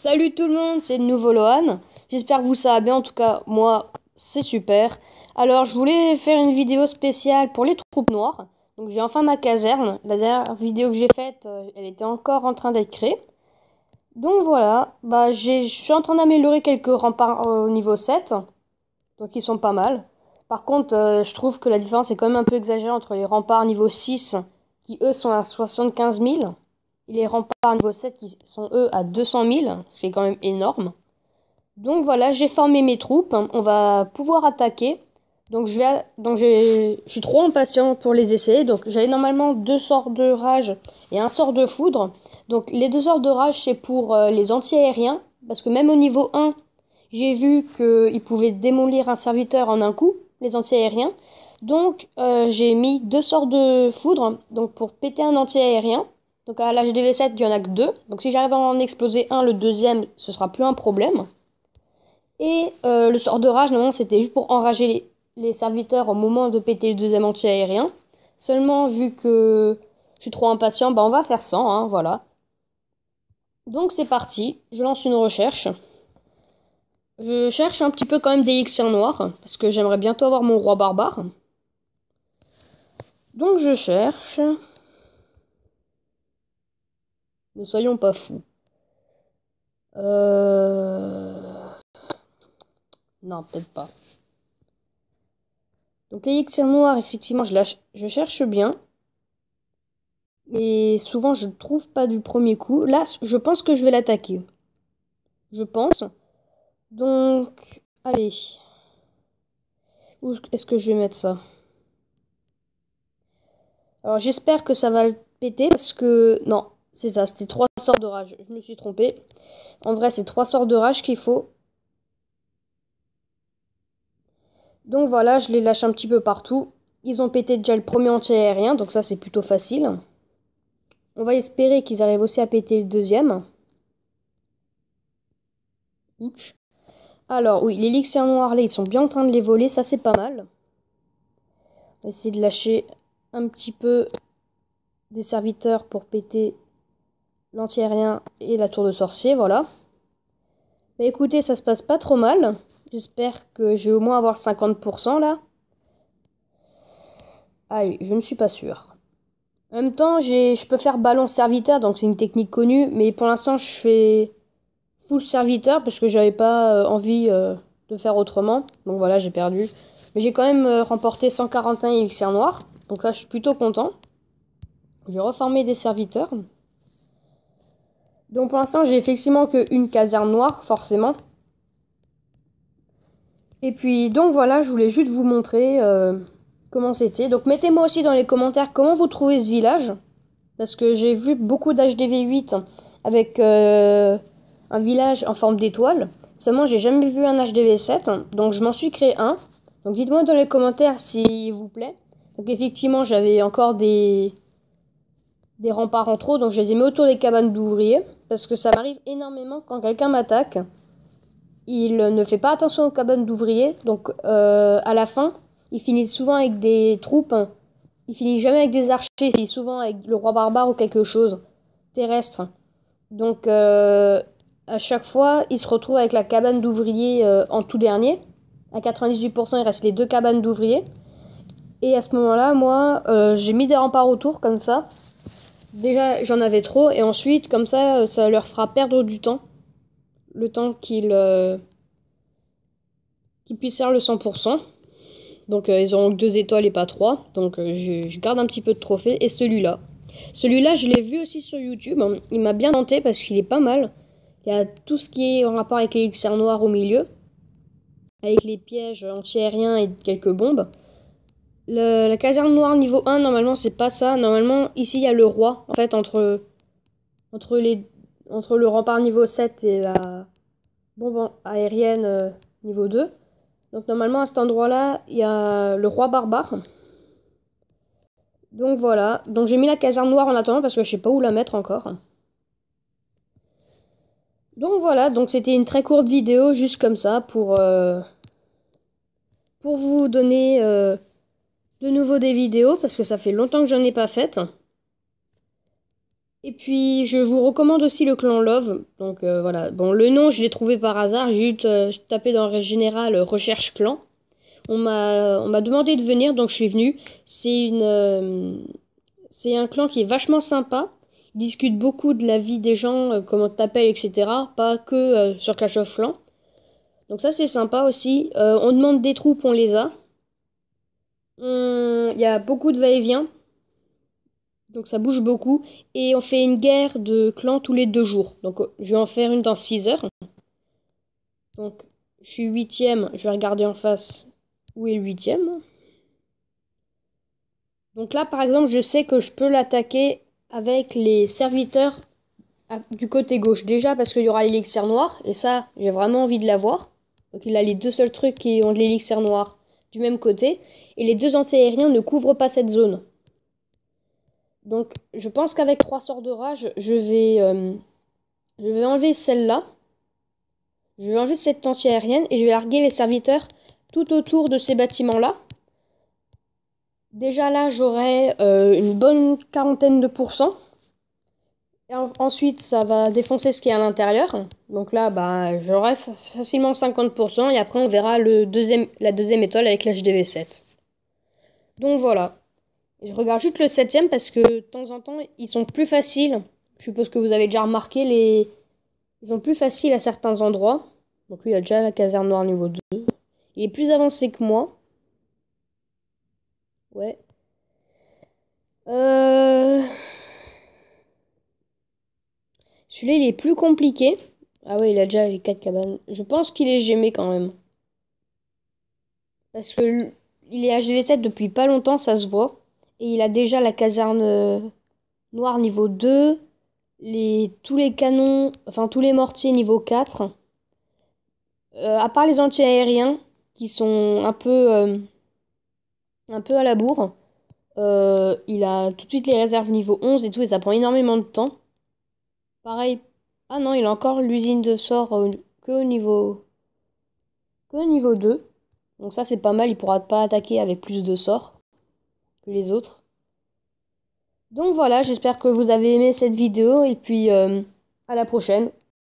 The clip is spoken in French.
Salut tout le monde, c'est de nouveau Lohan. J'espère que vous ça va bien, en tout cas moi c'est super. Alors je voulais faire une vidéo spéciale pour les troupes noires. Donc j'ai enfin ma caserne. La dernière vidéo que j'ai faite, elle était encore en train d'être créée. Donc voilà, je suis en train d'améliorer quelques remparts au niveau 7. Donc ils sont pas mal. Par contre, je trouve que la différence est quand même un peu exagérée entre les remparts niveau 6 qui eux sont à 75 000 et les remparts niveau 7 qui sont eux à 200 000, ce qui est quand même énorme. Donc voilà, j'ai formé mes troupes, on va pouvoir attaquer. Je suis trop impatient pour les essayer. Donc j'avais normalement 2 sorts de rage et un sort de foudre. Donc les 2 sorts de rage c'est pour les anti-aériens. Parce que même au niveau 1, j'ai vu qu'ils pouvaient démolir un serviteur en un coup, les anti-aériens. Donc j'ai mis 2 sorts de foudre donc pour péter un anti-aérien. Donc à l'HDV7, il y en a que 2. Donc si j'arrive à en exploser un, le deuxième, ce sera plus un problème. Et le sort de rage, normalement, c'était juste pour enrager les serviteurs au moment de péter le deuxième anti-aérien. Seulement, vu que je suis trop impatient, on va faire 100, hein, voilà. Donc c'est parti, je lance une recherche. Je cherche un petit peu quand même des élixirs noirs, parce que j'aimerais bientôt avoir mon roi barbare. Donc je cherche. Ne soyons pas fous. Non, peut-être pas. Donc élixir noir, effectivement, je cherche bien. Mais souvent, je ne trouve pas du premier coup. Là, je pense que je vais l'attaquer. Je pense. Donc, allez. Où est-ce que je vais mettre ça? Alors, j'espère que ça va le péter parce que... Non, c'est ça, c'était 3 sorts de rage. Je me suis trompée. En vrai, c'est 3 sorts de rage qu'il faut. Donc voilà, je les lâche un petit peu partout. Ils ont pété déjà le premier anti-aérien, donc ça, c'est plutôt facile. On va espérer qu'ils arrivent aussi à péter le deuxième. Ouch. Alors, oui, les l'élixir noir, là, ils sont bien en train de les voler. Ça, c'est pas mal. On va essayer de lâcher un petit peu des serviteurs pour péter l'anti-aérien et la tour de sorcier, voilà. Mais écoutez, ça se passe pas trop mal. J'espère que je vais au moins avoir 50% là. Aïe, je ne suis pas sûre. En même temps, je peux faire ballon serviteur, donc c'est une technique connue. Mais pour l'instant, je fais full serviteur parce que j'avais pas envie de faire autrement. Donc voilà, j'ai perdu. Mais j'ai quand même remporté 141 élixirs noirs. Donc là, je suis plutôt content. J'ai reformé des serviteurs. Donc pour l'instant, j'ai effectivement qu'une caserne noire, forcément. Et puis donc voilà, je voulais juste vous montrer comment c'était. Donc mettez-moi aussi dans les commentaires comment vous trouvez ce village. Parce que j'ai vu beaucoup d'HDV8 avec un village en forme d'étoile. Seulement, j'ai jamais vu un HDV7. Donc je m'en suis créé un. Donc dites-moi dans les commentaires s'il vous plaît. Donc effectivement, j'avais encore des remparts en trop. Donc je les ai mis autour des cabanes d'ouvriers. Parce que ça m'arrive énormément quand quelqu'un m'attaque. Il ne fait pas attention aux cabanes d'ouvriers. Donc à la fin, il finit souvent avec des troupes. Il finit jamais avec des archers. Il finit souvent avec le roi barbare ou quelque chose terrestre. Donc à chaque fois, il se retrouve avec la cabane d'ouvriers en tout dernier. À 98%, il reste les 2 cabanes d'ouvriers. Et à ce moment-là, moi, j'ai mis des remparts autour comme ça. Déjà, j'en avais trop. Et ensuite, comme ça leur fera perdre du temps. Le temps qu'ils puissent faire le 100%. Donc ils auront que 2 étoiles et pas 3. Donc je garde un petit peu de trophées. Et celui-là. Celui-là, je l'ai vu aussi sur YouTube. Il m'a bien tenté parce qu'il est pas mal. Il y a tout ce qui est en rapport avec l'élixir noir au milieu. Avec les pièges anti-aériens et quelques bombes. La caserne noire niveau 1, normalement, c'est pas ça. Normalement, ici, il y a le roi. En fait, entre le rempart niveau 7 et la bombe aérienne niveau 2. Donc normalement à cet endroit-là, il y a le roi barbare. Donc voilà. Donc j'ai mis la caserne noire en attendant parce que je sais pas où la mettre encore. Donc voilà, donc c'était une très courte vidéo juste comme ça pour vous donner de nouveau des vidéos parce que ça fait longtemps que j'en ai pas faites. Et puis, je vous recommande aussi le clan Love. Donc voilà, bon, le nom, je l'ai trouvé par hasard. J'ai juste tapé dans le général recherche clan. On m'a demandé de venir, donc je suis venue. C'est un clan qui est vachement sympa. Ils discutent beaucoup de la vie des gens, comment t'appelles, etc. Pas que sur Clash of Clans. Donc ça, c'est sympa aussi. On demande des troupes, on les a. Il y a beaucoup de va-et-vient. Donc ça bouge beaucoup. Et on fait une guerre de clans tous les 2 jours. Donc je vais en faire une dans 6 heures. Donc je suis 8e. Je vais regarder en face où est le 8e. Donc là, par exemple, je sais que je peux l'attaquer avec les serviteurs du côté gauche. Déjà parce qu'il y aura l'élixir noir. Et ça, j'ai vraiment envie de l'avoir. Donc il a les 2 seuls trucs qui ont de l'élixir noir du même côté. Et les 2 anti-aériens ne couvrent pas cette zone. Donc je pense qu'avec 3 sorts de rage, je vais enlever celle-là. Je vais enlever cette anti-aérienne et je vais larguer les serviteurs tout autour de ces bâtiments-là. Déjà là, j'aurai une bonne quarantaine de pourcents. Et ensuite, ça va défoncer ce qui est à l'intérieur. Donc là, bah, j'aurai facilement 50%. Et après, on verra la deuxième étoile avec l'HDV7. Donc voilà. Et je regarde juste le 7e parce que de temps en temps, ils sont plus faciles. Je suppose que vous avez déjà remarqué, ils sont plus faciles à certains endroits. Donc lui, il a déjà la caserne noire niveau 2. Il est plus avancé que moi. Ouais. Celui-là, il est plus compliqué. Ah ouais, il a déjà les 4 cabanes. Je pense qu'il est gémé quand même. Parce que il est HV7 depuis pas longtemps, ça se voit. Et il a déjà la caserne noire niveau 2. Tous les canons, enfin tous les mortiers niveau 4. À part les anti-aériens, qui sont un peu à la bourre. Il a tout de suite les réserves niveau 11 et tout, et ça prend énormément de temps. Pareil. Ah non, il a encore l'usine de sort que au niveau 2. Donc ça, c'est pas mal, il pourra pas attaquer avec plus de sorts que les autres. Donc voilà, j'espère que vous avez aimé cette vidéo, et puis à la prochaine.